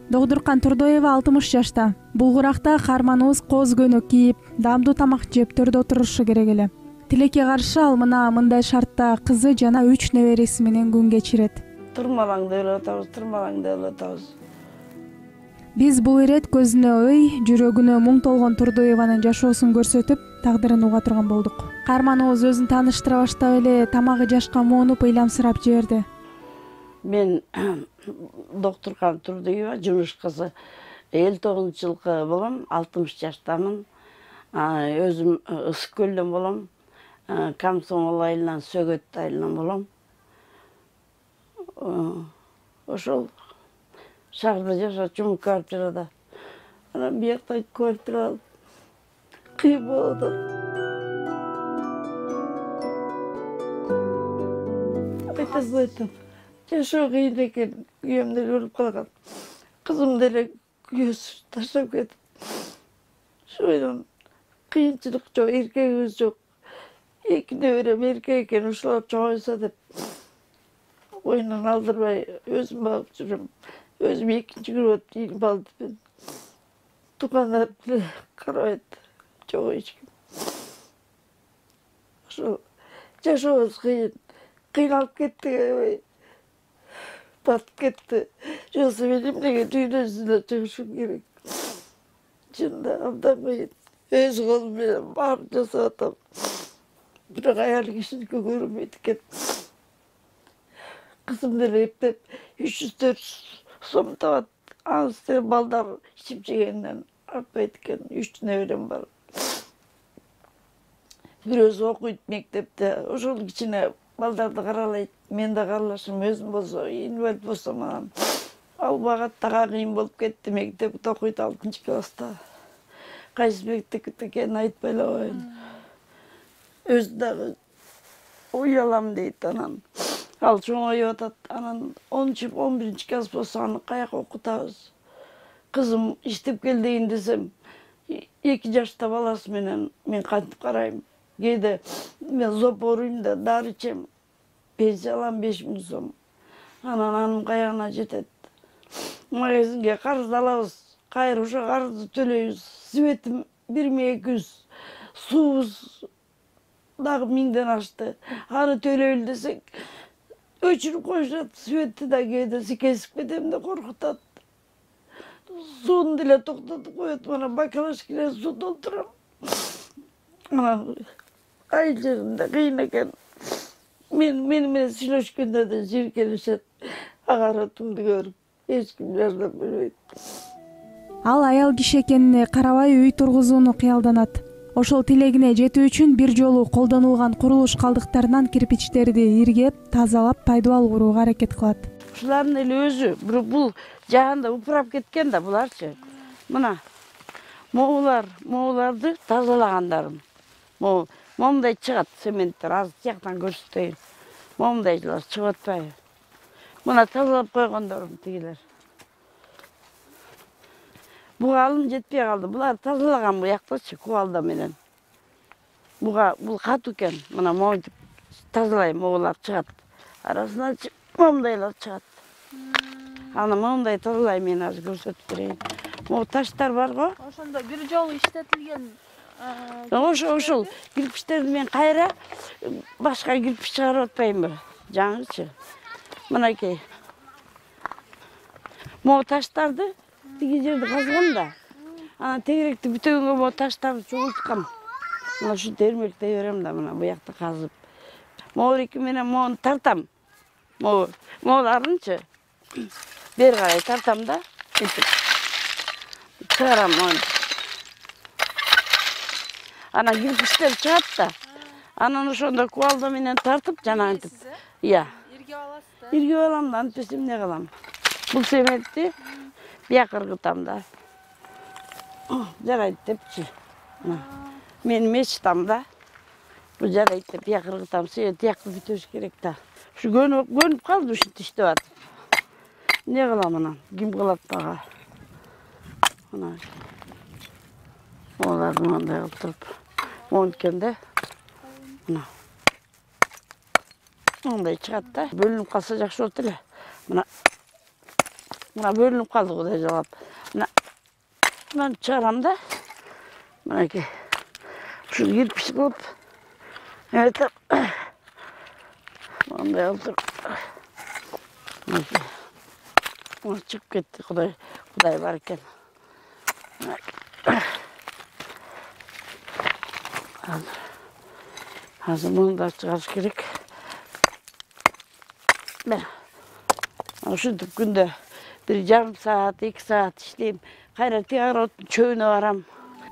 Догдуркан Турдоева 60 жашта. Булгуракта каарманыбыз коз көнөк кийип, даамдуу тамак жеп төрдө отурушу керек эле. Тилекке каршы ал мындай шартта кызы жана 3 небереси менен күн кечирет. Турмалаңды эле атабыз, турмалаңды эле атабыз. Биз бул ирет көзүнө ый, жүрөгүнө муң толгон Турдоеванын жашоосун көрсөтүп, тагдырын уга турган болдук. Каарманыбыз өзүн тааныштыра баштап эле тамагы жашка моонуп ыйламсырап жиберди. Мен Доктуркан Турдоева, жумуш кызы. 59 жылкы болом, 60 жаштамын. Өзүм Ысык көлдөн болом. Комсомол айылынан, Сөгөт айылынан болом. Ошол шаарда жашап жумуш квартирада. Анан биякта квартира алып, кыйын болуп атат. Айтам. Жашоо кыйын экен, күйөөм деле өлүп калган. Кызым деле күйөөсү таштап кетип. Ошондон кыйынчылык жок, эркегибиз жок. 2 неберем эркек экен, ошолор чоңойсо деп ойунан алдырбай өзүм багып жүрөм. Өзүм 2-нчи курбат ийинип алдым. Тукандар деле карабайт, жок эч ким. Ошо жашообуз кыйын. Кыйналып кеттик. Батып кетти. Жолсо мен эмнеге дүйнөсүнө чыгышым керек. Чында абдан кыйын. Өз колум менен баарын жасап атам. Бирок аял кишиники көрүнбөйт экен. Кызым деле эптеп 300-400 сом табат. Анысы балдар ичип жегенден артпайт экен. 3 неберем бар. Бирөөсү окуйт мектепте. Ошол кичине балдарды каралайт. Мен да каралашым, өзүм болсо, инвалид болсом анан албагат дагы кыйын болуп кетти. Мектепте окуйт 6-нчы класста. Кайсы мектепте экенин айтпай эле коеюн. Өзү дагы уялам дейт анан. Ал чоңоюп атат. Анан 10-11 класс болсо аны каяка окутабыз. Кызым иштеп кел дейин десем, 2 жашта баласы менен мен кантип карайм. Кээде мен зоп ооруйм да, дары ичем. Пенсия алам 5000 сом. Анан анын каягына жетет. Магазинге карыз алабыз. Кайра ошо карызды төлөйбүз. Светим 1200, суубуз дагы 1000ден ашты. Аны төлөйлү десек, өчүрүп коюшат. Светти да кээде кесип кетем деп коркутат. Сууну деле токтотуп коет. Мына бакалашкине суу толтурам. Анан айыл жеринде кыйын экен. Менен сүйлөшкөндө да жийиркенишет. Агаратымды көрүп, эч ким жардам бербейт. Ал аял киши экенине карабай үй тургузууну кыялданат. Ошол тилегине жетүү үчүн бир жолу колдонулган курулуш калдыктарынан кирпичтерди иргеп, тазалап, пайдалуу курууга аракет кылат. Ушулардын эле өзү, бул жаанда упурап кеткен да буларчы. Мына моуларды тазалагандарым. Момундай чыгат цементтер, аз жактан көрсөтөйүн. Момундайлар чыгып атпайбы? Мына тазалап койгондорум тигилер. Буга алым жетпей калды. Булар тазалаган буяктачы кубалда менен. Бул катуу экен. Мына моунтип тазалайм, моулар чыгат. Арасынан момундайлар чыгат. Аны момундай тазалайм, мен азыр көрсөтүп берейин. Могу таштар бар го. Ошондо бир жолу иштетилген Ошол кирпичтерди мен кайра башка кирпич чыгарып атпаймбы? Жаңычы. Мынакей. Могу таштарды тиги жерди казган да. Анан тегеректи бүтөгөнгө могу таштарды чогулткам. Мына ушинтип эрмектей берем да, мына буякты казып. Могу менен могуну тартам. Моуларынчы. Бери карай тартам да. Чыгарам мону. Анан кирпичтер чыгат да. Анан ошондо кубалда менен тартып жанагынтип. Ия. иргеп аласыз да. Иргеп алам да, антпесе эмне кылам? Бул цементти бияка ыргытам да. Жарайт депчи. Мен мечтам да. Бул жарайт деп бияка ыргытам. Себеби тиякты бүтөш керек да. Ушу көнүп калды ушинтип иштеп атып. Эмне кылам анан? Ким кылат дагы? Мына. Оларды мындай кылып туруп. Монткенде. Мына. Мындай чыгат да. Бөлүнүп калса жакшы болот эле. Мына Mına bölünüp kaldı Kuday jalap. Mına çıkaram da. Mınaki. Şu kirpiç kılıp. Evet. Onday oldu. Mına çıkıp gitti Kuday varken. Hazır bunu da çıkarış gerek. Ben uşuntip günde 1,5 saat, 2 saat işleyeyim. Kayra tiyar çöğüne varam.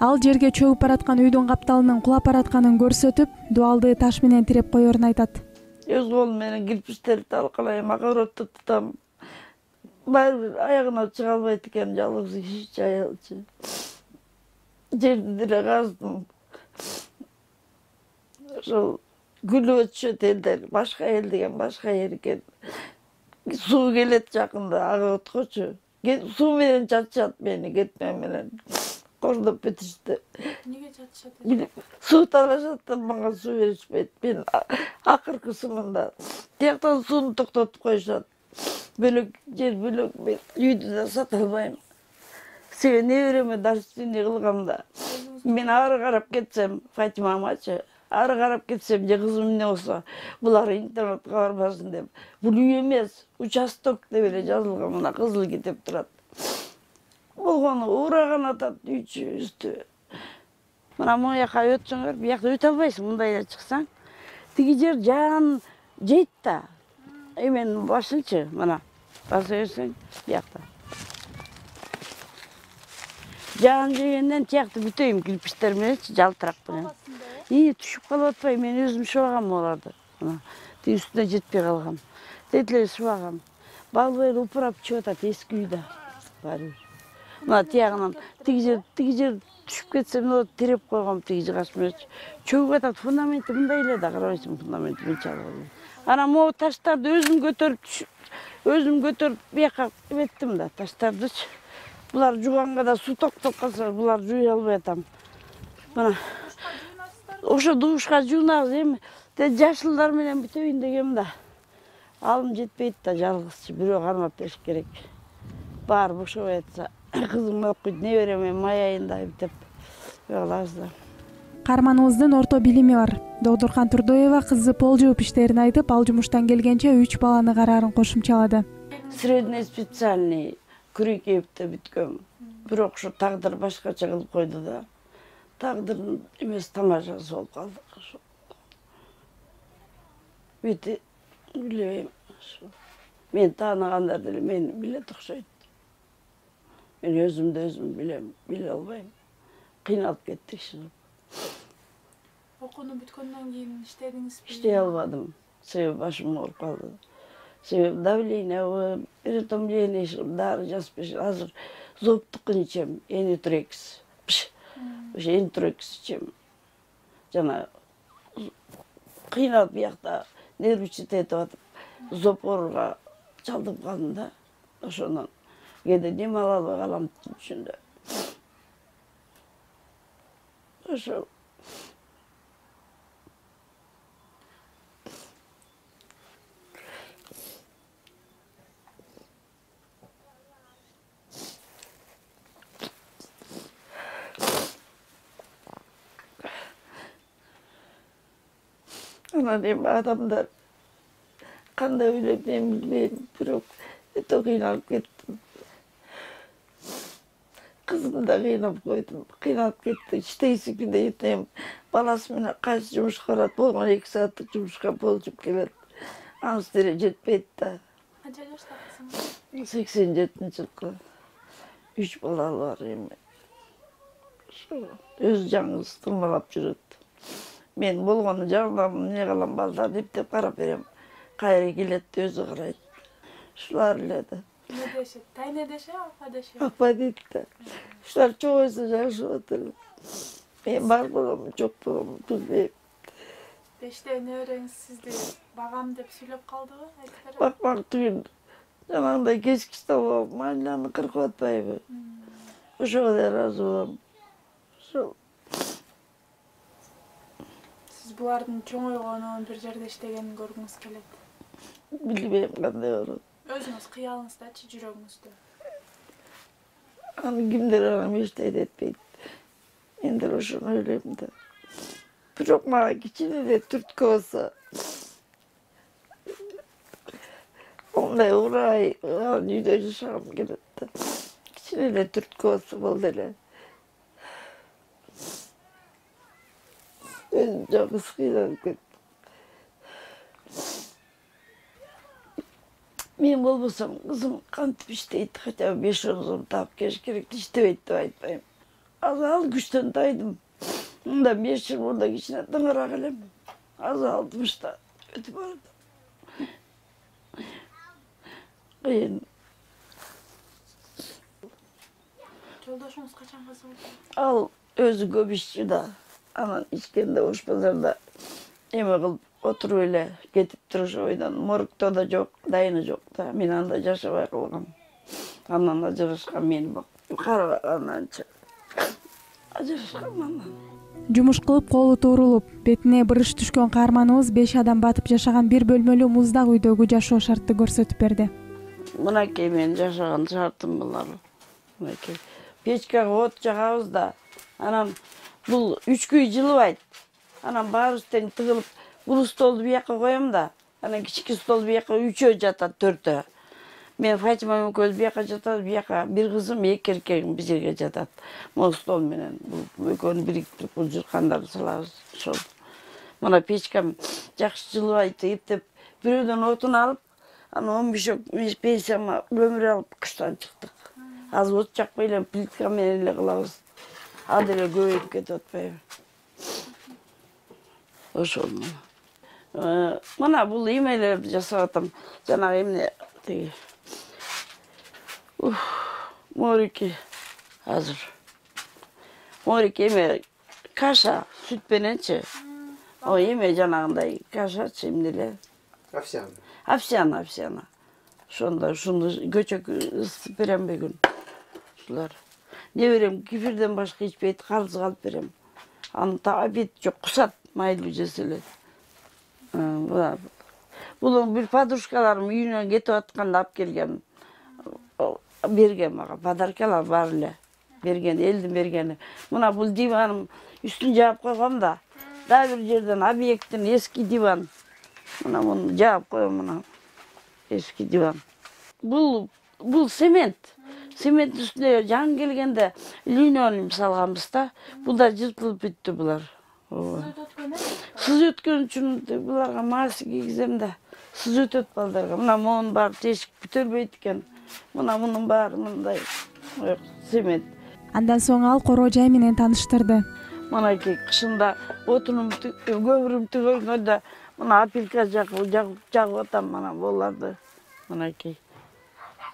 Ал жерге чөгүп бараткан үйдүн капталынын кулап баратканын көрсөтүп, дуалды таш менен тиреп коерун айтат. Öz kolum менен кирпичтерди талкалайм, огородду тутам. Баары аягына чыга албайт экен, жалгыз ишчи аялчы. Жерди деле каздым. Ошол күлүп өтүшөт элдер, башка эл деген башка эл экен. Суу келет жакында огородгочу. Суу менен чачышат мени кетме менен. Кордоп битишти. Неге жатышат? Суу талашат да мага суу беришпейт. Мен акыркысында тияктан сууну токтотуп коюшат. Бөлөк жер бөлөк, мен үйдү да сата албайм. Себеби небереме дарственный кылгамда. Мен ары карап кетсем, Фатимамачы, ары карап кетсем, же кызым эмне болсо, булар интернетке барбасын деп. Бул үй эмес, участок деп эле жазылган, мына кызыл кетип турат. Болгону ураган атат үйчү үстү. Мына могу жака өтсөңөр, биякта өтө албайсың, мындай эле чыксаң. Тиги жер жаан жейт да. Эмен башынчы, мына баса берсең, биякта. Жаан жегенден тиякты бүтөйм кирпичтер мененчи, жалтырак менен. Түшүп калып атпай, мен өзүм шыбагам оларды. Мына тиги үстүнө жетпей калгам. Тетиле шыбагам. Балбай упурап чыгып атат эски үйдө. Баары. Мына тиягынан тиги жер түшүп кетсе, мен тиреп койгом тиги жыгаш менен. Чөгүп атат, фундаменти мындай эле да, карабайсың фундаменти мынча. Ана могу таштарды өзүм көтөрүп бияка эттим да, таштардычы. Булар жуганга да суу токтоп калса, булар жуй албай атам. Мына ошо душка жуунабыз эми жашылдар менен бүтөйүн дегем да. Алым жетпейт да, жалгызчы бирөө кармап бериш керек. Баары бошобой атса, кызым окуйт, небереме май айында деп калабыз да. Каарманыбыздын орто билими бар. Догдуркан Турдоева кызы пол жууп иштерин айтып, ал жумуштан келгенче 3 баланы караарын кошумчалады. Средний специальный Күрекеевде бүткөм. Бирок ушу тагдыр башкача кылып койду да. Тагдырдын эмес тамашасы болуп калдык. Бүт билбейм. Мен тааныгандар деле мени билет окшойт. Мен өзүм билем, биле албайм. Кыйналып кеттик чыгып. Окууну бүткөндөн кийин иштедиңизби? Иштей албадым. Себеби башым ооруп калды. Себеби давление, перитомление, дары жазып беришет. Азыр зооптукун ичем, Enitrix. Ошо Enitrix ичем. Жана кыйналып биякта нервичит этип атып, зоопорго чалдыгып калдым да. Ошондон кээде дем ала албай калам түшүндө. Ошо Ana diyeyim adamlar kanda öyle ben bilmeyim. Bürok çok kıynalıp gittim. Kızımı da kıynap koydum. Kıynap gitti. İşte günde yeteyim. Balası bana kaç cumuşka arat. Bolma 2 saatlik cumuşka bolcup gelir. Ans derece etmeydi de. Kaça yaşta kızım? 87. yılda. 3 balalı var yemin. Öz canınız tırmalap yürüttü. Men болгону жагынан эмне кылам балдар деп карап берем. Кайра келет өзү карайт. Ушулар эле да. Не дешет? Тайне деше, апа деше? Апа дейт да. Ушулар чогойсо жашап атыр. Мен бар болгом, жок болгом билбейм. Беште небереңиз сизди багам деп сүйлөп калдыбы? Бакмак түгүл. Жанагындай кечки болуп, майланы кыркып атпайбы? Ошого да ыраазы болом. Ошол Булардын чоңойгонун бир жерде иштегенин көргүңүз келет. билбейм кандай болот. Өзүңүз кыялыңыздачы, жүрөгүңүздө? Аны кимдер анам эчтейт этпейт. Ендер ошону ойлойм да. Бирок мага кичине эле түрткү болсо, ондай урай, үйдө жашагым келет да. Кичине эле түрткү болсо болду эле. Өзүм жалгыз кыйналып кеттим. Мен болбосом, кызым кантип иштейт, хотя бы 5-10 сом таап келиш керек, иштебейт деп айтпайм. Ал күчтөн тайдым. Мында 5 жыл мында кичине тыңыраак элем. Азыр 60-та өтүп барат. Кыйын. Жолдошуңуз качан каза болду? Ал өзү көп ишчи да. Анан ичкенде ош базарда эме кылып отуруп эле кетип турушу ойдон. Моргто да жок, дайыны жок да. Мен анда жашабай калгам. Анан ажырашкан мени карагананча. Ажырашкан анан. Жумуш кылып колу туурулуп, бетине бырыш түшкөн каарманыбыз 5 адам батып жашаган бир бөлмөлүү муздак үйдөгү жашоо шартты көрсөтүп берди. Мынакей мен жашаган шартым булар. Мынакей. Печкага от жагабыз да. Анан бул 3 күй жылыбайт. Анан баарыбыз тең тыгылып, бул столду бияка коем да. Анан кички стол бияка 3өө жатат, 4өө. Мен Фатима экөөбүз бияка жатат, бияка бир кызым, 2 эркегим бир жерге жатат. Могу стол менен бул экөөнү бириктирип бул жыркандарды салабыз. Ошол. Мына печкам жакшы жылыбайт, эптеп бирөөдөн отун алып, анан 15 пенсияма көмүр алып кыштан чыктык. Азыр от жакпай эле плитка менен эле кылабыз. Ал деле көбөйүп кетип атпайбы. Ошол. Мына бул эмелерди жасап атам. Жанагы эмне тиги. Морики азыр. Морики эме каша сүт мененчи. О эме жанагындай кашачы эмне эле. Овсяна. Ошондо ушуну көчөк ысытып берем бүгүн. Ушулар. Не берем, кефирден башка ичпейт, карыз калып берем. Аны обед жок, кусат, майлуу жесе эле. Бул бир подружкаларым үйүнөн кетип атканда алып келген. Берген мага, подаркалар бар эле. Берген, элдин бергени. Мына бул диваным үстүн жаап койгом да. Дагы бир жерден объекттин эски диван. Мына муну жаап коем, мына эски диван. Бул цемент. Цемент үстүнө жаңы келгенде линолеум салганбыз да. Бул да жыртылып бүттү булар. Сыз өткөн үчүн буларга мас кийгизем да. Сыз өтөт балдарга. Мына монун баары тешик бүтөлбөйт экен. Мына мунун баары мындай цемент. Андан соң ал короо жай менен тааныштырды. Мынакей кышында отунум көмүрүм түгөлгөндө мына апилка жагып атам мына буларды. Мынакей.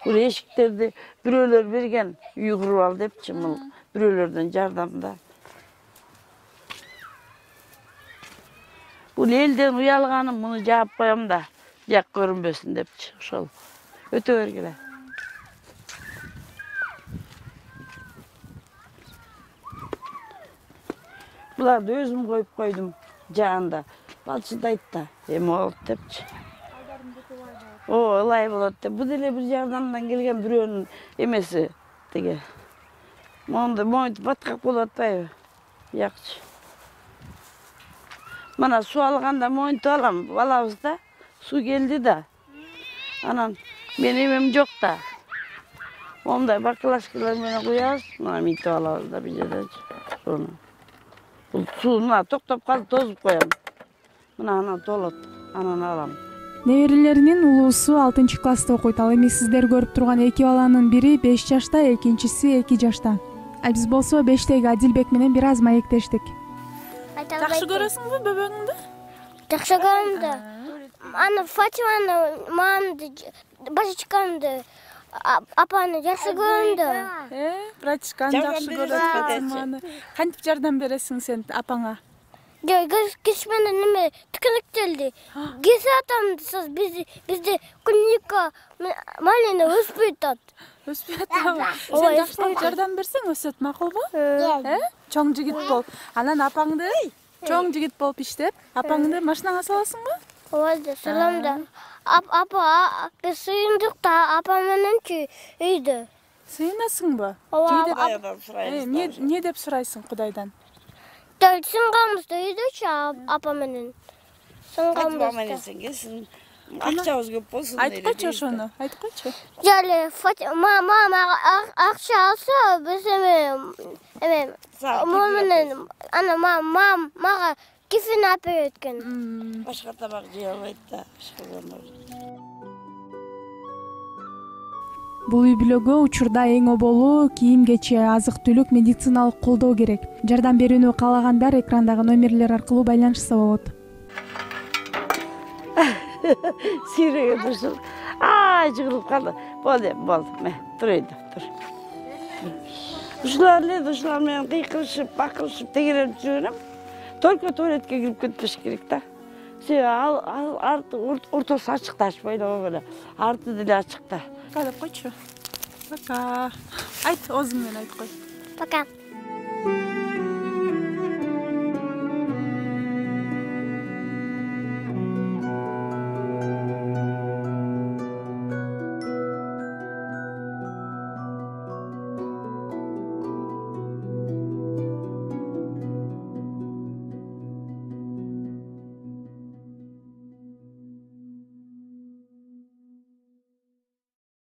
Бул эшиктерди бирөөлөр берген, үй куруп ал депчи, бул бирөөлөрдөн жардамда. Бул элден уялганым, муну жаап коем да, жак көрүнбөсүн депчи, ошол. Өтө бергиле. Буларды өзүм коюп койдум жаанда. Балчыдайт да, эме болот депчи. Ылай болот деп. Бул деле бир жардамдан келген бирөөнүн эмеси тиги. Моунтуп баткак болуп атпайбы? Жакчы. Мына суу алганда моунтуп алам, алабыз да. Суу келди да. Анан мен эмем жок да. Мондай баклажкалар менен куябыз, мына мынтип алабыз да бир жердечи. Сону. Бул суу мына токтоп калып тозуп коем. Мына анан толот, анан алам. Неберелеринин улуусу 6-класста окуйт. Ал эми сиздер көрүп турган 2 баланын бири 5 жашта, экинчиси 2 жашта. Биз болсо 5теги Адилбек менен бир аз маектештик. Жакшы көрөсүңбү бөбөгүңдү? Жакшы көрөм да. Аны Фатиманы, мамамды, башачкамды, апаны жакшы көрөм да. Братишканы жакшы көрөт, Фатиманы. Кантип жардам бересиң сен апаңа? Кеш менен неме тикелектелди. Кесе атамды бизде клиника малина өспөйт атат. Өспөй атабы? Сен жакшылап жардам берсең өсөт, макулбу? Чоң жигит болуп. Анан апаңды чоң жигит болуп иштеп, апаңды машинаңа саласыңбы? Ооба, салам да. Апа, биз сыйындык да апам мененчи үйдө. сыйынасыңбы? Ооба. Кудайдан сурайбыз. Эмне деп сурайсың Кудайдан? Сыңгамызды үйдөчү апа менен. Кайтып Сыңгамызды. аман-эсен келсин. Акчабыз көп болсун. Айтып койчу ошону, айтып койчу. Жали мама акча алса биз эме менен ана мага кифин алып берет экен. Башка тамак жей албайт да. Бул үй бүлөгө учурда эң оболу кийим кече, азык түлүк, медициналык колдоо керек. Жардам берүүнү каалагандар экрандагы номерлер аркылуу байланышса болот. Сирege dursun. Jığılıp kaldı. Boldu. Dur eydi, dur. Uşular men kıykırışıp, bakırışıp, tegerip жүрüm. Только туалетке кирип кетпеш керек да. Ал арты ортасы ачык да, ашпайт böyle. Арты деле ачык да. Деп койчу. Пока. Айт, өзүң менен айт кой. Пока.